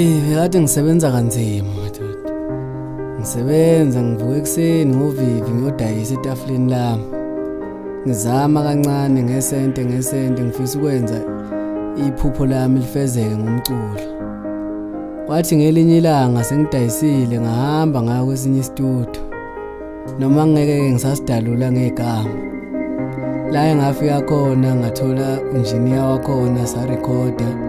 Kade ngisebenza kanzima madoda. Ngisebenza ngivuka ekseni ngovivi ngiyodayisa etafuleni lami. Ngizama kancane ngesente ngifisa ukwenza iphupho lami lifezeke ngomculo. Kwathi ngelinye ilanga sengidayisile ngahamba ngaya kwesinye istudio. Noma ngeke ngisasidalula ngegama. La engafika khona ngathola engineer wakhona sa recorder.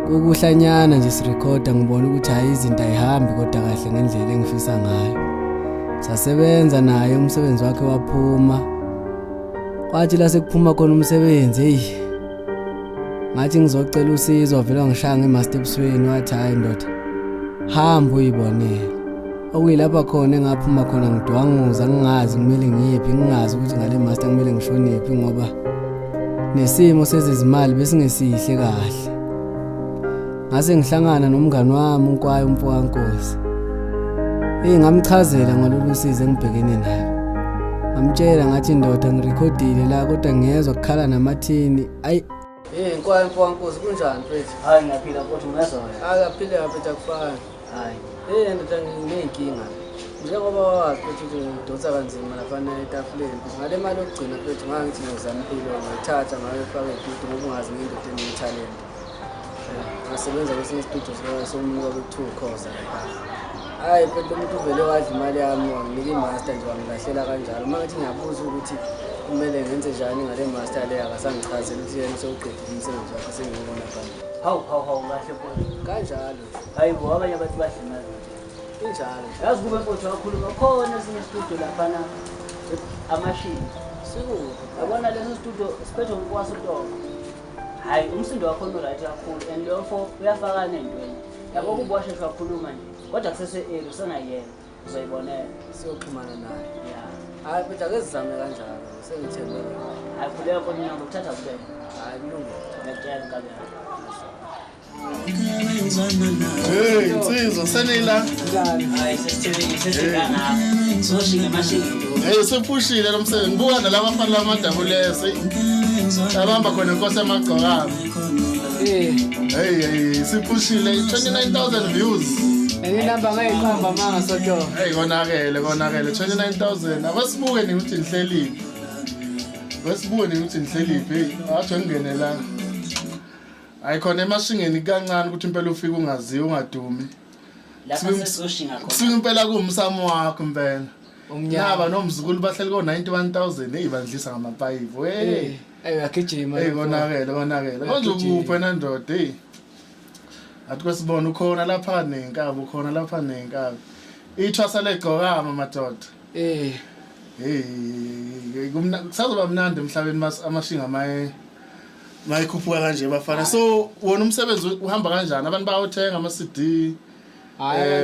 Ukuhlanyana nje sirecorda ngibona ukuthi hayi izinto ayihambi kodwa kahle ngendlela engifisa ngayo. Sasebenza naye umsebenzi wakhe waphuma. Kwathi la sekuphuma khona umsebenzi ngathi ngizocela usizo wavela ngishaya ngemaster ebusweni wathi hayi ndoda hamba uyibonele. Okuyilapha khona engaphuma khona ngidwanguza ngingazi kumele ngiyiphi ngingazi ukuthi ngale master kumele ngishonephi ngoba nesimo sezizimali besingesihle kahle. Ngase ngihlangana nomngani wami uNkwayo uMfokankosi. Ngamchazela ngalolu sizo engibhekene nalo. Ngamtshela ngathi ndoda ngirecordile la kodwa ngiyezwa ukukhala namathini. Ayi Nkwayo Mfokankosi kunjani mfethu? Hayi ngiyaphila kodwa ngezwa wena. Akaphile kaphetha kufana. Hayi. Ndoda nginenkinga. Njengoba wathi ukuthi ngidonsa kanzima lafana etafuleni. Ngale mali yokugcina mfethu ngangithi ngizama impilo ngithatha ngayo faka ibhidu ngoba ungazi ngindoda enetalent. Ngasebenza kwesinye istudio somuntu wakuthiwa ukhoza lapha. Hayi phela umuntu uvele wadla imali yami wanginika imaster nje wangilahlela kanjalo. Uma ngathi ngiyabuza ukuthi kumele ngenze njani ngale master le akasangichazela ukuthi yena sewuqedile umsebenzi wakhe sengibona phansi. Hawu kahle mfowethu. Kanjalo. Hayi bo abanye abantu badla imali. Injalo. Yazi kube mfowethu wakhuluma khona esinye istudio laphana amashini. Sikuphi? Yabona leso studio siphethwe ngokwaSontolo. Hayi umsindo wakho right kakhulu and therefore uyafaka nentweni. Yabo kuboshe kakhuluma nje. Kodwa kusese usengayena uzoyibonela siyoxhumana naye. Yeah. Hayi phela ake sizame kanjalo. Sengithembele. Hayi khuleka kodwa mina ngokuthatha kubena. Hayi kulungile. Ngiyatshela kanjalo. Hey, insizwa senila. Hayi sesithekana. Soshinga mashini. Hey, sephushile lo msebenzi. Ngibuka nalabo bafana lamadabulese. Abamba khona inkosi emagcokama. Hey, siphushile 29,000 views. Nginamba ngayiqamba manga Sontolo. Hey, konakele 29,000. Abasibuke ni ukuthi nihleliphi. Basibuke ni ukuthi nihleliphi. Hey, athi ngene la. Ayikhona emashingeni kancane ukuthi impela ufike ungaziwa ungadumi. Lapha sesoshinga khona. Kusuka impela kuumsamo wakho impela. Umnyama nomzukulu bahleli ko 91,000 eyibandlisa ngamapayivu. Hey. Ayagijima. Hey konakele. Konje ukuphi wena ndoda hey. Athi kwesibona ukhona lapha nenkabi ukhona lapha nenkabi. Ithwasa legcokama madoda. Hey kusazoba mnandi emhlabeni amashinga mayikhuphuka kanje bafana. So wona umsebenzi uhamba kanjani? Abantu bayothenga ama CD.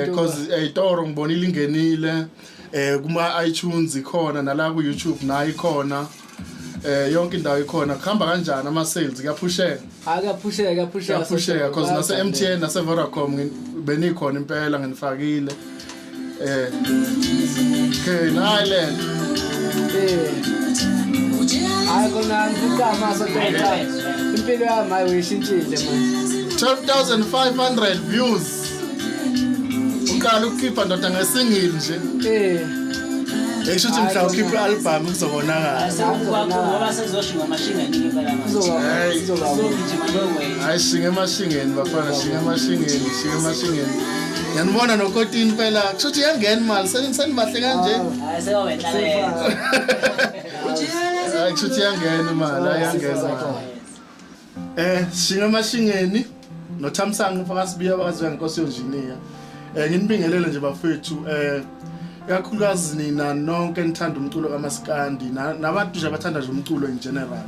Because eyitoro ngibona ilingenile. Kuma iTunes ikhona nala ku YouTube nayo ikhona. Yonke indawo ikhona. Kuhamba kanjani ama sales kuyaphusheka? Kuyaphusheka because nase MTN nase Vodacom benikhona impela nginifakile. Okay, Island. Hayi kona ngikama Sontolo. Impilo yami ayishintshile manje. 12,500 views. Uqala ukukhipha ndoda ngesingle nje. Esho ukuthi mhla ukhipha i-album kuzobonakala. Ngoba sezoshinga mashini nini impela manje. Hayi shinge emashingeni bafana shinge emashingeni. Yanibona noKotini phela kusho ukuthi yangena imali senibahle kanje. Hayi sewena le. Hayi kusho ukuthi yangena imali ayangena. Shinge emashingeni noThamsanqa mfakasibiya bakaziwa ngenkosi yonjiniya. Nginibingelele nje bafethu ikakhulukazi nina nonke nithanda umculo kaMaskandi nabantu nje abathanda nje umculo in general.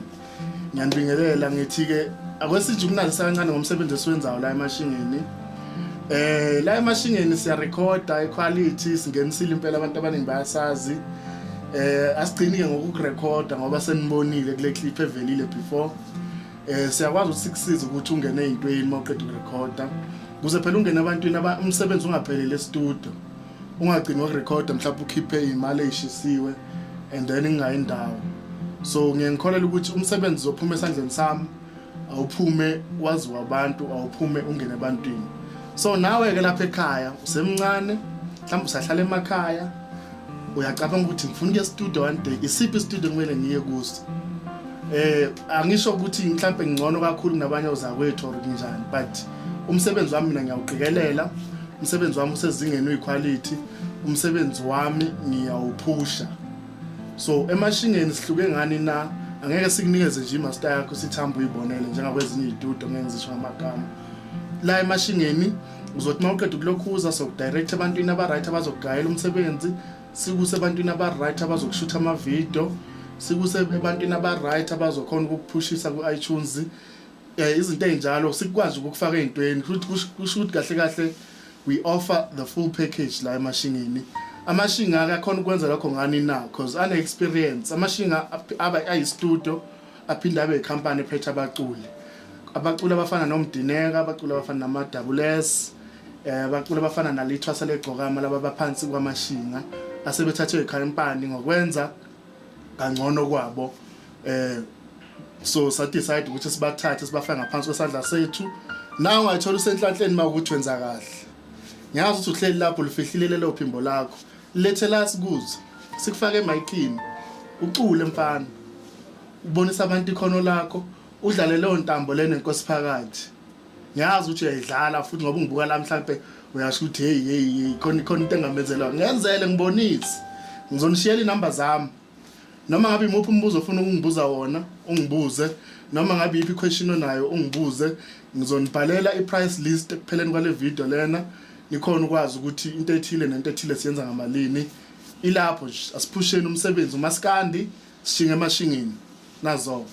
Ngiyanibingelela ngithi ke akwesije ukunazisa kancane ngomsebenzi esiwenzayo la emashingeni. La emashingeni siya recorda iquality singenisile impela abantu abaningi bayasazi. Asigcini ke ngokurecorda ngoba senibonile kule clip evelile before. Siyakwazi ukuthi sikusize ukuthi ungene ezintweni mawuqeda ukurecorda. Kuze phela ungene abantwini umsebenzi ungaphelele e-studio. Ungagcini ukurecorda mhlawumbe ukhiphe imali eyishisiwe and then ingayindawo. So ngiyangikholela ukuthi umsebenzi uzophuma esandleni sami awuphume wazi wabantu awuphume ungene ebantwini. So nawe ke lapha ekhaya usemncane mhlawumbe usahlala emakhaya uyacabanga ukuthi ngifuna ukuya studio one day isiphi studio kumele ngiye kuso angisho ukuthi mhlawumbe ngcono kakhulu nabanye ozakwethu or njani but umsebenzi wami mina ngiyawuqikelela umsebenzi wami usezingeni uyiquality umsebenzi wami ngiyawuphusha so emashingeni sihluke ngani na angeke sikunikeze nje imaster yakho sithamba uyibonele njengakwezinye izidudo ngeke ngizisho amagama la emashingeni uzothi mawuqeda ukulokhuza so direct abantwini aba-right abazokugayela umsebenzi sikuse ebantwini aba-right abazokushutha ama-video sikuse ebantwini aba-right abazokhona ukukuphushisa ku-iTunes izinto ey'njalo sikwazi ukufaka ey'ntweni kusho ukuthi kahle kahle we offer the full package la emashingeni amashinga akakhona ukwenza lokho ngani na because ane-experience amashinga ayi-studio aphinde abe ikhampani ephethe abaculi abafana noMdineka abaculi abafana nama-Double S abaculi abafana nalithwasa legcokama laba baphansi kwamashinga asebethathwe ikhampani ngokwenza kangcono kwabo so sadecide ukuthi sibathathe sibafake ngaphansi kwesandla sethu nawe ungayithola usenhlanhleni mawukuthi wenza kahle ngiyazi ukuthi uhleli lapho lufihlile lelo phimbo lakho lethela sikuze sikufake emic-ini ucule mfana ubonisa abantu ikhono lakho udlale leyo ntambo lena enkosi phakathi ngiyazi ukuthi uyayidlala futhi ngoba ungibuka la mhlambe uyasho ukuthi hey khona into engamenzela ngenzele ngibonise ngizonishiyela inamba zami noma ngabe imuphi umbuzo ufuna ukungibuza wona ungibuze noma ngabe iphi question onayo ungibuze ngizonibhalela iprice list ekupheleni kwale video lena nikhona ukwazi ukuthi into ethile nento ethile siyenza ngamalini ilapho nje asiphusheni umsebenzi umaskandi sishinge emashingeni nazo